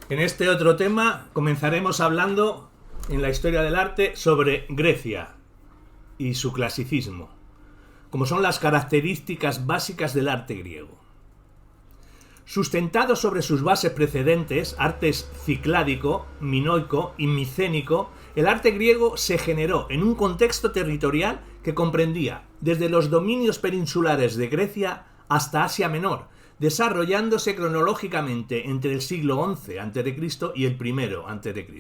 En este otro tema comenzaremos hablando en la historia del arte sobre Grecia y su clasicismo, como son las características básicas del arte griego. Sustentado sobre sus bases precedentes, artes cicládico, minoico y micénico, el arte griego se generó en un contexto territorial que comprendía desde los dominios peninsulares de Grecia hasta Asia Menor, desarrollándose cronológicamente entre el siglo XI a.C. y el I a.C.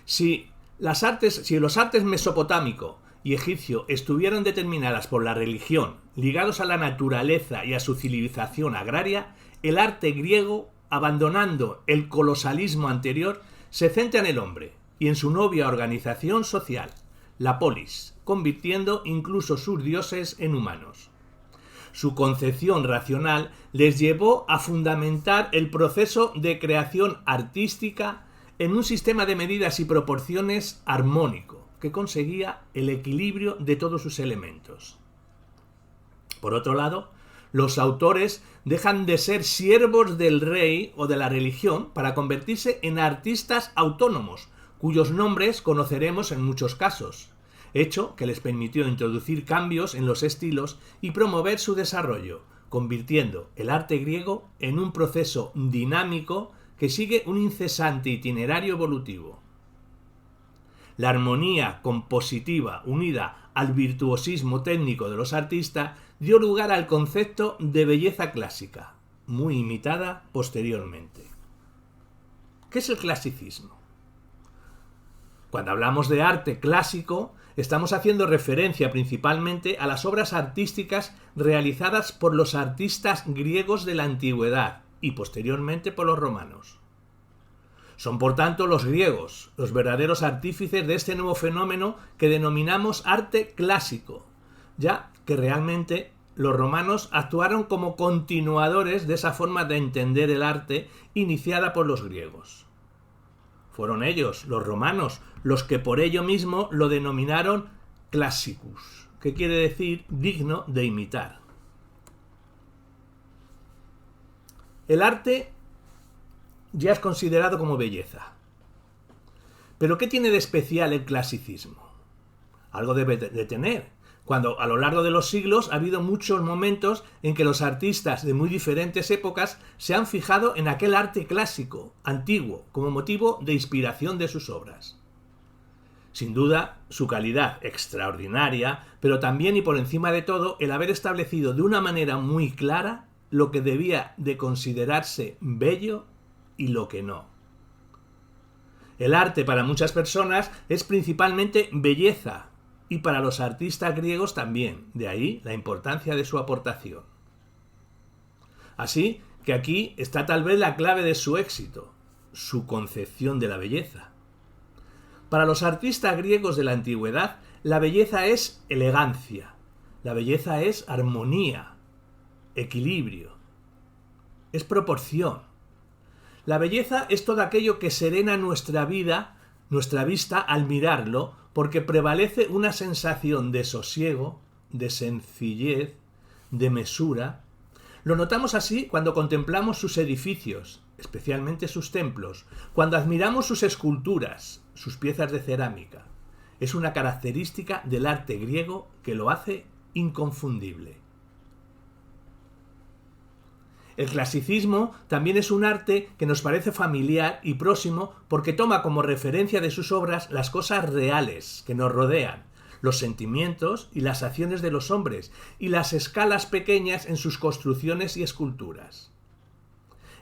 Si los artes mesopotámico y egipcio estuvieron determinadas por la religión, ligados a la naturaleza y a su civilización agraria, el arte griego, abandonando el colosalismo anterior, se centra en el hombre y en su novia organización social, la polis, convirtiendo incluso sus dioses en humanos. Su concepción racional les llevó a fundamentar el proceso de creación artística en un sistema de medidas y proporciones armónico, que conseguía el equilibrio de todos sus elementos. Por otro lado, los autores dejan de ser siervos del rey o de la religión para convertirse en artistas autónomos, cuyos nombres conoceremos en muchos casos, hecho que les permitió introducir cambios en los estilos y promover su desarrollo, convirtiendo el arte griego en un proceso dinámico que sigue un incesante itinerario evolutivo. La armonía compositiva unida al virtuosismo técnico de los artistas dio lugar al concepto de belleza clásica, muy imitada posteriormente. ¿Qué es el clasicismo? Cuando hablamos de arte clásico, estamos haciendo referencia principalmente a las obras artísticas realizadas por los artistas griegos de la antigüedad y posteriormente por los romanos. Son por tanto los griegos los verdaderos artífices de este nuevo fenómeno que denominamos arte clásico, ya que realmente los romanos actuaron como continuadores de esa forma de entender el arte iniciada por los griegos. Fueron ellos, los romanos, los que por ello mismo lo denominaron classicus, que quiere decir digno de imitar. El arte ya es considerado como belleza. ¿Pero qué tiene de especial el clasicismo? Algo debe de tener, cuando a lo largo de los siglos ha habido muchos momentos en que los artistas de muy diferentes épocas se han fijado en aquel arte clásico, antiguo, como motivo de inspiración de sus obras. Sin duda, su calidad extraordinaria, pero también y por encima de todo, el haber establecido de una manera muy clara lo que debía de considerarse bello y lo que no. El arte para muchas personas es principalmente belleza, y para los artistas griegos también, de ahí la importancia de su aportación. Así que aquí está tal vez la clave de su éxito, su concepción de la belleza. Para los artistas griegos de la antigüedad, la belleza es elegancia, la belleza es armonía, equilibrio, es proporción. La belleza es todo aquello que serena nuestra vida, nuestra vista al mirarlo, porque prevalece una sensación de sosiego, de sencillez, de mesura. Lo notamos así cuando contemplamos sus edificios, especialmente sus templos, cuando admiramos sus esculturas, sus piezas de cerámica. Es una característica del arte griego que lo hace inconfundible. El clasicismo también es un arte que nos parece familiar y próximo porque toma como referencia de sus obras las cosas reales que nos rodean, los sentimientos y las acciones de los hombres y las escalas pequeñas en sus construcciones y esculturas.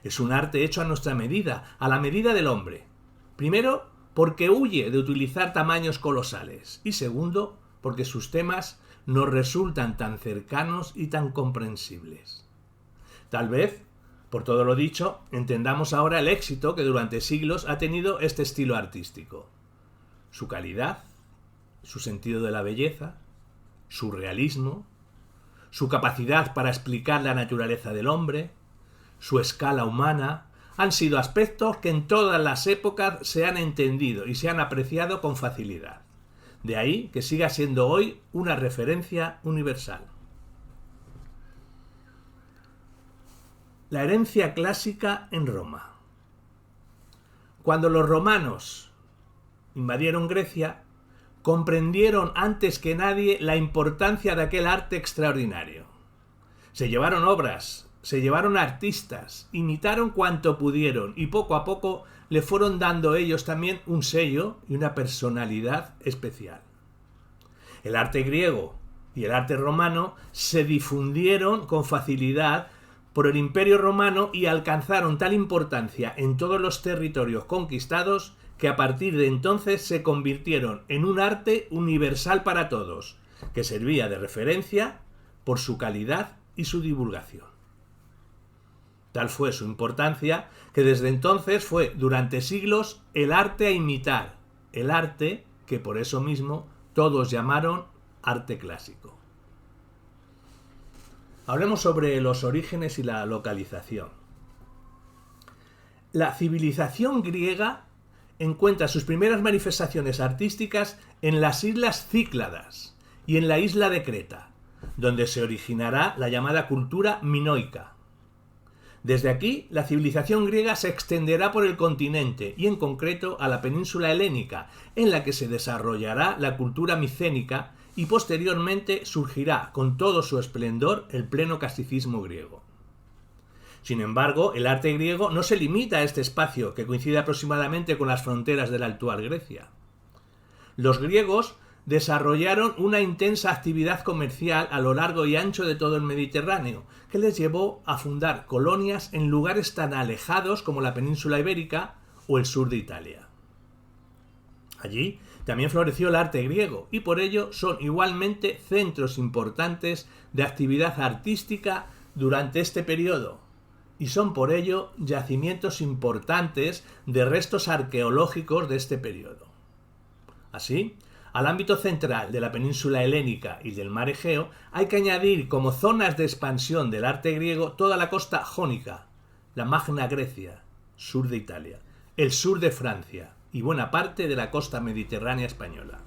Es un arte hecho a nuestra medida, a la medida del hombre. Primero, porque huye de utilizar tamaños colosales y segundo, porque sus temas nos resultan tan cercanos y tan comprensibles. Tal vez, por todo lo dicho, entendamos ahora el éxito que durante siglos ha tenido este estilo artístico. Su calidad, su sentido de la belleza, su realismo, su capacidad para explicar la naturaleza del hombre, su escala humana, han sido aspectos que en todas las épocas se han entendido y se han apreciado con facilidad. De ahí que siga siendo hoy una referencia universal. La herencia clásica en Roma. Cuando los romanos invadieron Grecia, comprendieron antes que nadie la importancia de aquel arte extraordinario. Se llevaron obras, se llevaron artistas, imitaron cuanto pudieron y poco a poco le fueron dando ellos también un sello y una personalidad especial. El arte griego y el arte romano se difundieron con facilidad por el Imperio Romano y alcanzaron tal importancia en todos los territorios conquistados que a partir de entonces se convirtieron en un arte universal para todos, que servía de referencia por su calidad y su divulgación. Tal fue su importancia que desde entonces fue durante siglos el arte a imitar, el arte que por eso mismo todos llamaron arte clásico. Hablemos sobre los orígenes y la localización. La civilización griega encuentra sus primeras manifestaciones artísticas en las islas Cícladas y en la isla de Creta, donde se originará la llamada cultura minoica. Desde aquí, la civilización griega se extenderá por el continente y en concreto a la península helénica, en la que se desarrollará la cultura micénica y posteriormente surgirá con todo su esplendor el pleno clasicismo griego. Sin embargo, el arte griego no se limita a este espacio, que coincide aproximadamente con las fronteras de la actual Grecia. Los griegos desarrollaron una intensa actividad comercial a lo largo y ancho de todo el Mediterráneo, que les llevó a fundar colonias en lugares tan alejados como la península ibérica o el sur de Italia. Allí también floreció el arte griego y por ello son igualmente centros importantes de actividad artística durante este periodo, y son por ello yacimientos importantes de restos arqueológicos de este periodo. Así, al ámbito central de la península helénica y del mar Egeo hay que añadir como zonas de expansión del arte griego toda la costa jónica, la Magna Grecia, sur de Italia, el sur de Francia y buena parte de la costa mediterránea española.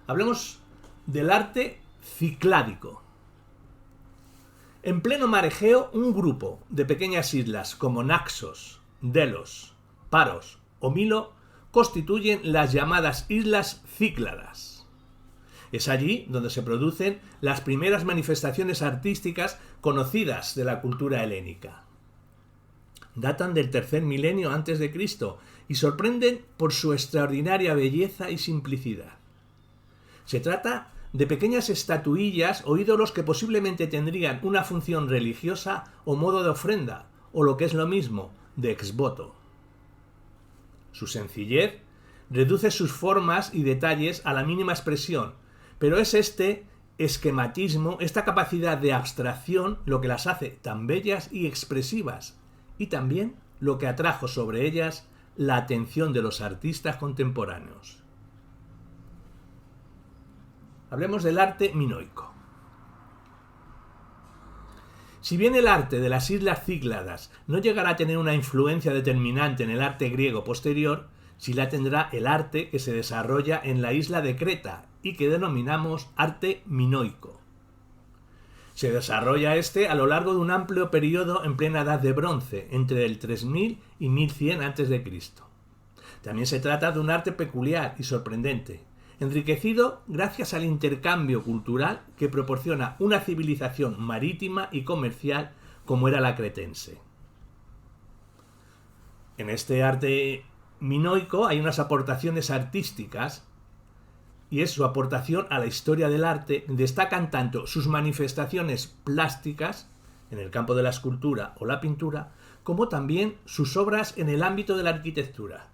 Hablemos del arte cicládico. En pleno mar Egeo, un grupo de pequeñas islas como Naxos, Delos, Paros o Milo constituyen las llamadas Islas Cícladas. Es allí donde se producen las primeras manifestaciones artísticas conocidas de la cultura helénica. Datan del tercer milenio antes de Cristo y sorprenden por su extraordinaria belleza y simplicidad. Se trata de pequeñas estatuillas o ídolos que posiblemente tendrían una función religiosa o modo de ofrenda, o lo que es lo mismo, de exvoto. Su sencillez reduce sus formas y detalles a la mínima expresión, pero es este esquematismo, esta capacidad de abstracción, lo que las hace tan bellas y expresivas, y también lo que atrajo sobre ellas la atención de los artistas contemporáneos. Hablemos del arte minoico. Si bien el arte de las Islas Cícladas no llegará a tener una influencia determinante en el arte griego posterior, sí la tendrá el arte que se desarrolla en la isla de Creta y que denominamos arte minoico. Se desarrolla este a lo largo de un amplio periodo en plena Edad de Bronce, entre el 3000 y 1100 a.C. También se trata de un arte peculiar y sorprendente, enriquecido gracias al intercambio cultural que proporciona una civilización marítima y comercial como era la cretense. En este arte minoico hay unas aportaciones artísticas y es su aportación a la historia del arte. Destacan tanto sus manifestaciones plásticas en el campo de la escultura o la pintura, como también sus obras en el ámbito de la arquitectura.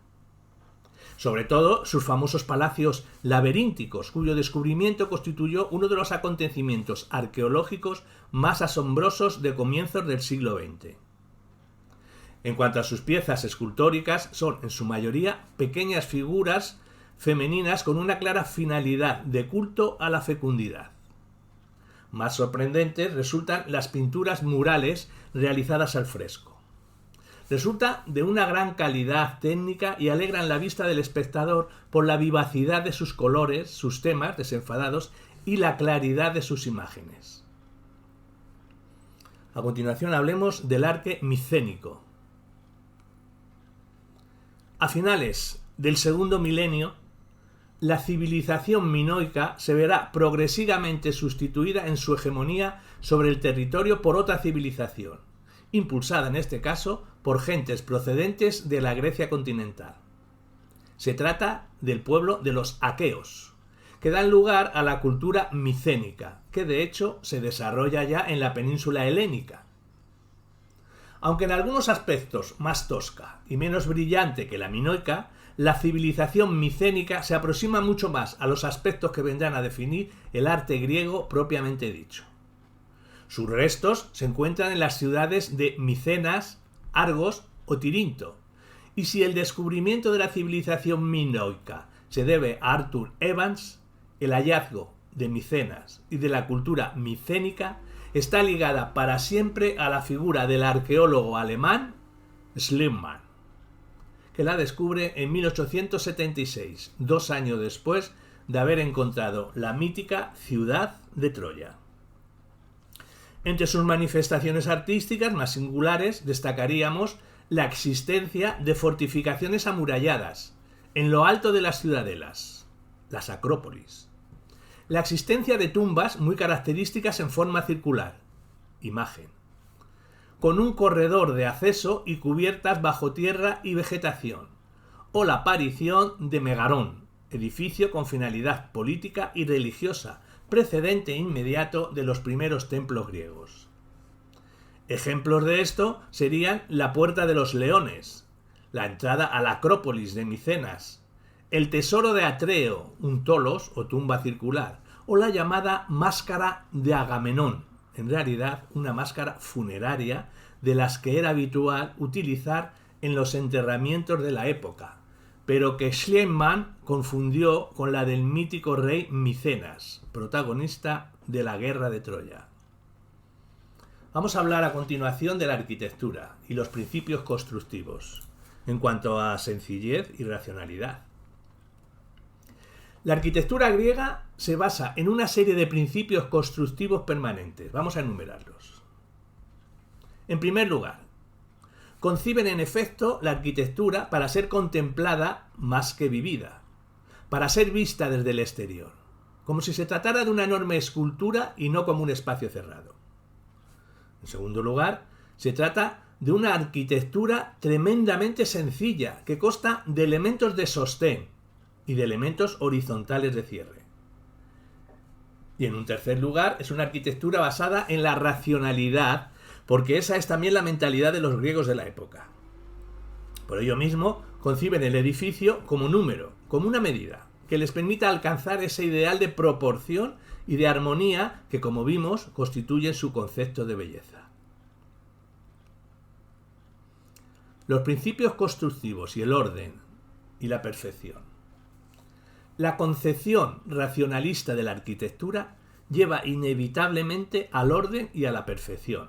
Sobre todo sus famosos palacios laberínticos, cuyo descubrimiento constituyó uno de los acontecimientos arqueológicos más asombrosos de comienzos del siglo XX. En cuanto a sus piezas escultóricas, son en su mayoría pequeñas figuras femeninas con una clara finalidad de culto a la fecundidad. Más sorprendentes resultan las pinturas murales realizadas al fresco. Resulta de una gran calidad técnica y alegran la vista del espectador por la vivacidad de sus colores, sus temas desenfadados y la claridad de sus imágenes. A continuación hablemos del arte micénico. A finales del segundo milenio, la civilización minoica se verá progresivamente sustituida en su hegemonía sobre el territorio por otra civilización, impulsada en este caso por gentes procedentes de la Grecia continental. Se trata del pueblo de los aqueos, que dan lugar a la cultura micénica, que de hecho se desarrolla ya en la península helénica. Aunque en algunos aspectos más tosca y menos brillante que la minoica, la civilización micénica se aproxima mucho más a los aspectos que vendrán a definir el arte griego propiamente dicho. Sus restos se encuentran en las ciudades de Micenas, Argos o Tirinto, y si el descubrimiento de la civilización minoica se debe a Arthur Evans, el hallazgo de Micenas y de la cultura micénica está ligada para siempre a la figura del arqueólogo alemán Schliemann, que la descubre en 1876, 2 años después de haber encontrado la mítica ciudad de Troya. Entre sus manifestaciones artísticas más singulares destacaríamos la existencia de fortificaciones amuralladas en lo alto de las ciudadelas, las acrópolis, la existencia de tumbas muy características en forma circular, imagen, con un corredor de acceso y cubiertas bajo tierra y vegetación, o la aparición de Megarón, edificio con finalidad política y religiosa, precedente inmediato de los primeros templos griegos. Ejemplos de esto serían la Puerta de los Leones, la entrada a la Acrópolis de Micenas, el Tesoro de Atreo, un tolos o tumba circular, o la llamada Máscara de Agamenón, en realidad una máscara funeraria de las que era habitual utilizar en los enterramientos de la época, pero que Schliemann confundió con la del mítico rey Micenas, protagonista de la guerra de Troya. Vamos a hablar a continuación de la arquitectura y los principios constructivos, en cuanto a sencillez y racionalidad. La arquitectura griega se basa en una serie de principios constructivos permanentes. Vamos a enumerarlos. En primer lugar, conciben en efecto la arquitectura para ser contemplada más que vivida, para ser vista desde el exterior, como si se tratara de una enorme escultura y no como un espacio cerrado. En segundo lugar, se trata de una arquitectura tremendamente sencilla, que consta de elementos de sostén y de elementos horizontales de cierre. Y en un tercer lugar, es una arquitectura basada en la racionalidad, porque esa es también la mentalidad de los griegos de la época. Por ello mismo, conciben el edificio como número, como una medida, que les permita alcanzar ese ideal de proporción y de armonía que, como vimos, constituyen su concepto de belleza. Los principios constructivos y el orden y la perfección. La concepción racionalista de la arquitectura lleva inevitablemente al orden y a la perfección.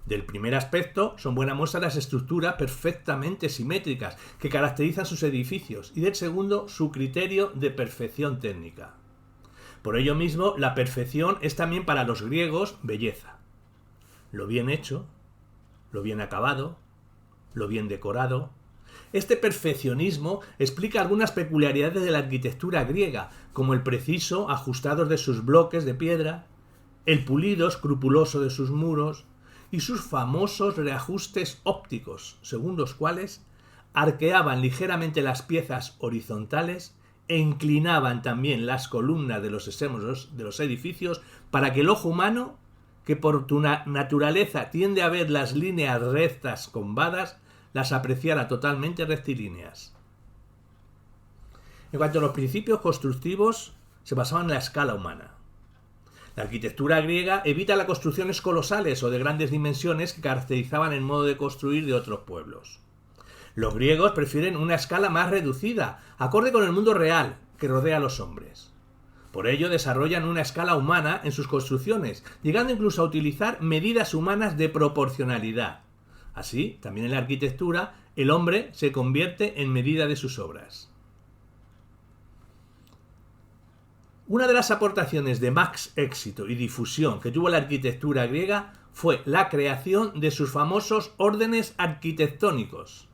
Del primer aspecto son buena muestra las estructuras perfectamente simétricas que caracterizan sus edificios, y del segundo su criterio de perfección técnica. Por ello mismo, la perfección es también para los griegos belleza. Lo bien hecho, lo bien acabado, lo bien decorado. Este perfeccionismo explica algunas peculiaridades de la arquitectura griega, como el preciso ajustado de sus bloques de piedra, el pulido escrupuloso de sus muros y sus famosos reajustes ópticos, según los cuales arqueaban ligeramente las piezas horizontales e inclinaban también las columnas de los extremos de los edificios para que el ojo humano, que por naturaleza tiende a ver las líneas rectas combadas, las apreciara totalmente rectilíneas. En cuanto a los principios constructivos, se basaban en la escala humana. La arquitectura griega evita las construcciones colosales o de grandes dimensiones que caracterizaban el modo de construir de otros pueblos. Los griegos prefieren una escala más reducida, acorde con el mundo real que rodea a los hombres. Por ello desarrollan una escala humana en sus construcciones, llegando incluso a utilizar medidas humanas de proporcionalidad. Así, también en la arquitectura, el hombre se convierte en medida de sus obras. Una de las aportaciones de más éxito y difusión que tuvo la arquitectura griega fue la creación de sus famosos órdenes arquitectónicos.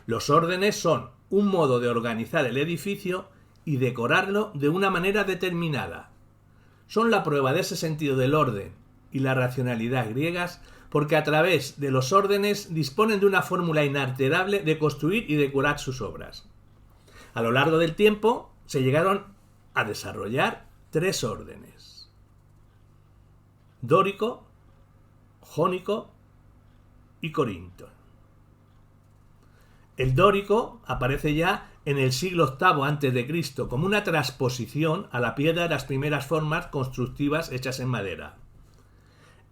Los órdenes son un modo de organizar el edificio y decorarlo de una manera determinada. Son la prueba de ese sentido del orden y la racionalidad griegas porque a través de los órdenes disponen de una fórmula inalterable de construir y decorar sus obras. A lo largo del tiempo se llegaron a desarrollar 3 órdenes: dórico, jónico y corinto. El dórico aparece ya en el siglo VIII a.C. como una transposición a la piedra de las primeras formas constructivas hechas en madera.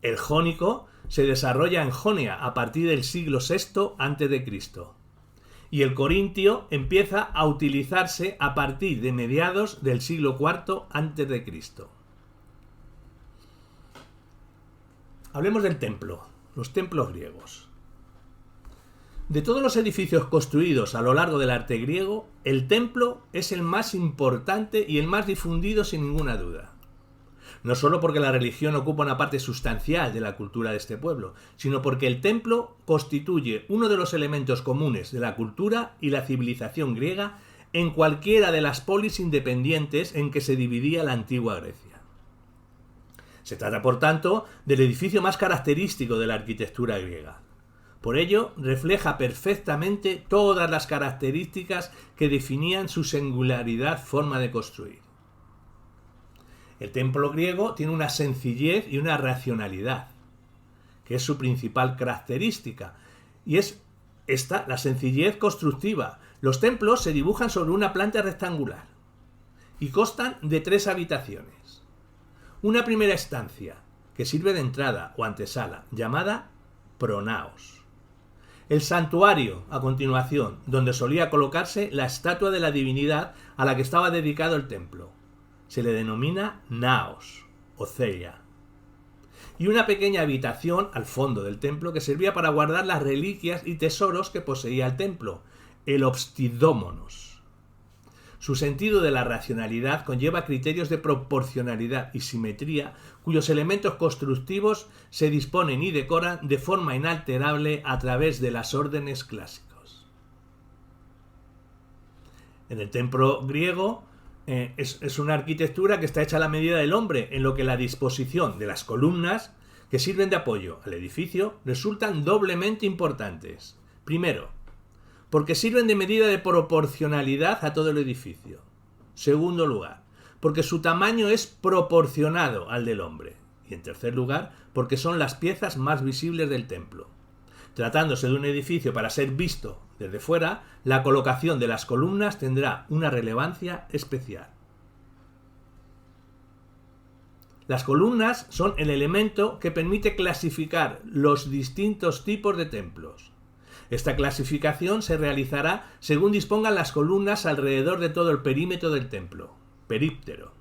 El jónico se desarrolla en Jonia a partir del siglo VI a.C. y el corintio empieza a utilizarse a partir de mediados del siglo IV a.C. Hablemos del templo, los templos griegos. De todos los edificios construidos a lo largo del arte griego, el templo es el más importante y el más difundido sin ninguna duda. No solo porque la religión ocupa una parte sustancial de la cultura de este pueblo, sino porque el templo constituye uno de los elementos comunes de la cultura y la civilización griega en cualquiera de las polis independientes en que se dividía la antigua Grecia. Se trata, por tanto, del edificio más característico de la arquitectura griega. Por ello, refleja perfectamente todas las características que definían su singularidad forma de construir. El templo griego tiene una sencillez y una racionalidad, que es su principal característica, y es esta, la sencillez constructiva. Los templos se dibujan sobre una planta rectangular y constan de 3 habitaciones. Una primera estancia, que sirve de entrada o antesala, llamada pronaos. El santuario, a continuación, donde solía colocarse la estatua de la divinidad a la que estaba dedicado el templo. Se le denomina naos, o ceia. Y una pequeña habitación al fondo del templo que servía para guardar las reliquias y tesoros que poseía el templo, el opstidómonos. Su sentido de la racionalidad conlleva criterios de proporcionalidad y simetría cuyos elementos constructivos se disponen y decoran de forma inalterable a través de las órdenes clásicos. En el templo griego es una arquitectura que está hecha a la medida del hombre, en lo que la disposición de las columnas que sirven de apoyo al edificio resultan doblemente importantes. Primero, porque sirven de medida de proporcionalidad a todo el edificio. Segundo lugar, porque su tamaño es proporcionado al del hombre. Y en tercer lugar, porque son las piezas más visibles del templo. Tratándose de un edificio para ser visto desde fuera, la colocación de las columnas tendrá una relevancia especial. Las columnas son el elemento que permite clasificar los distintos tipos de templos. Esta clasificación se realizará según dispongan las columnas alrededor de todo el perímetro del templo, períptero.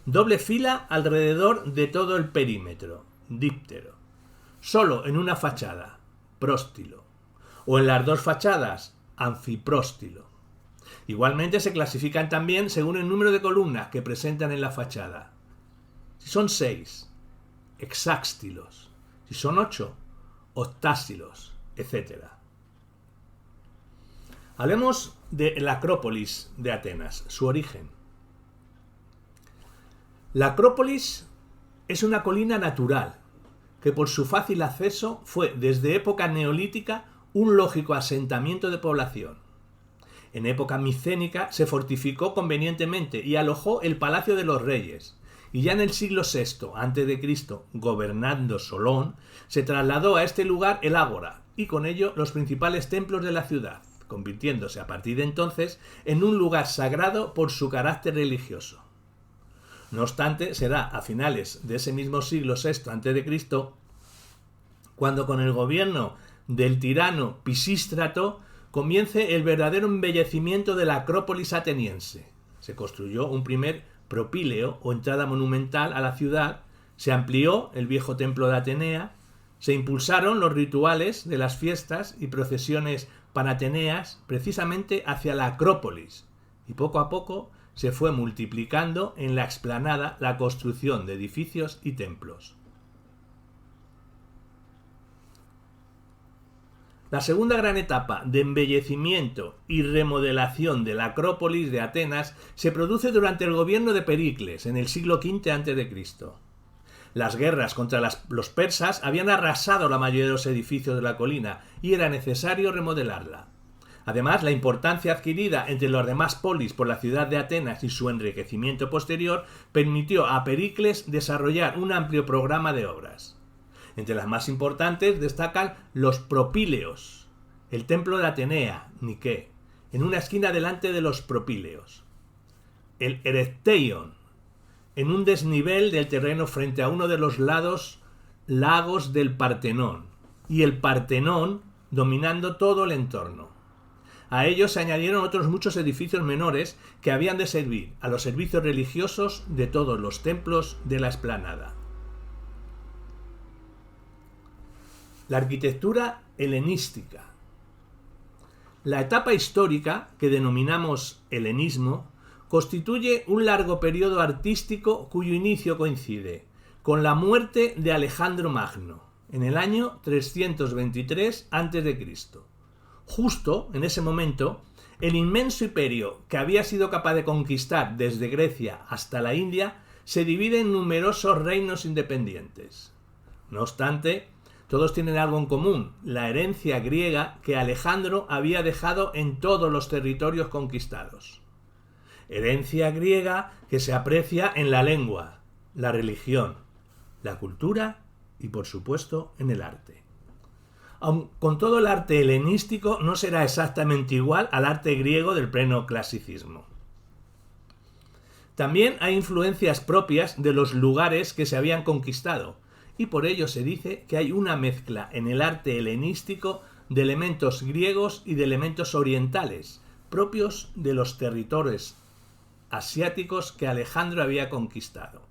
Doble fila alrededor de todo el perímetro, díptero. Solo en una fachada, próstilo. O en las 2 fachadas, anfipróstilo. Igualmente se clasifican también según el número de columnas que presentan en la fachada. Si son 6, hexástilos. Si son 8, octástilos, etc. Hablemos de la Acrópolis de Atenas, su origen. La Acrópolis es una colina natural que por su fácil acceso fue desde época neolítica un lógico asentamiento de población. En época micénica se fortificó convenientemente y alojó el Palacio de los Reyes, y ya en el siglo VI a.C., gobernando Solón, se trasladó a este lugar el ágora y con ello los principales templos de la ciudad, convirtiéndose a partir de entonces en un lugar sagrado por su carácter religioso. No obstante, será a finales de ese mismo siglo VI a.C. cuando con el gobierno del tirano Pisístrato comience el verdadero embellecimiento de la Acrópolis ateniense. Se construyó un primer propíleo o entrada monumental a la ciudad, se amplió el viejo templo de Atenea, se impulsaron los rituales de las fiestas y procesiones panateneas precisamente hacia la Acrópolis, y poco a poco se fue multiplicando en la explanada la construcción de edificios y templos. La segunda gran etapa de embellecimiento y remodelación de la Acrópolis de Atenas se produce durante el gobierno de Pericles, en el siglo V a.C. Las guerras contra los persas habían arrasado la mayoría de los edificios de la colina y era necesario remodelarla. Además, la importancia adquirida entre los demás polis por la ciudad de Atenas y su enriquecimiento posterior permitió a Pericles desarrollar un amplio programa de obras. Entre las más importantes destacan los Propíleos, el templo de Atenea, Nike, en una esquina delante de los Propíleos, el Erecteion, en un desnivel del terreno frente a uno de los lagos del Partenón, y el Partenón dominando todo el entorno. A ellos se añadieron otros muchos edificios menores que habían de servir a los servicios religiosos de todos los templos de la explanada. La arquitectura helenística. La etapa histórica, que denominamos helenismo, constituye un largo periodo artístico cuyo inicio coincide con la muerte de Alejandro Magno, en el año 323 a.C. Justo en ese momento, el inmenso imperio que había sido capaz de conquistar desde Grecia hasta la India se divide en numerosos reinos independientes. No obstante, todos tienen algo en común, la herencia griega que Alejandro había dejado en todos los territorios conquistados. Herencia griega que se aprecia en la lengua, la religión, la cultura y, por supuesto, en el arte. Aun con todo, el arte helenístico no será exactamente igual al arte griego del pleno clasicismo. También hay influencias propias de los lugares que se habían conquistado, y por ello se dice que hay una mezcla en el arte helenístico de elementos griegos y de elementos orientales, propios de los territorios asiáticos que Alejandro había conquistado.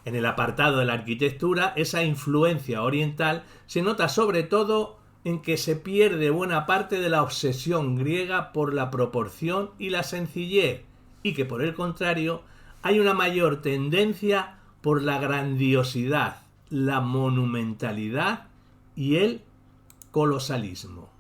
En el apartado de la arquitectura, esa influencia oriental se nota sobre todo en que se pierde buena parte de la obsesión griega por la proporción y la sencillez, y que por el contrario hay una mayor tendencia por la grandiosidad, la monumentalidad y el colosalismo.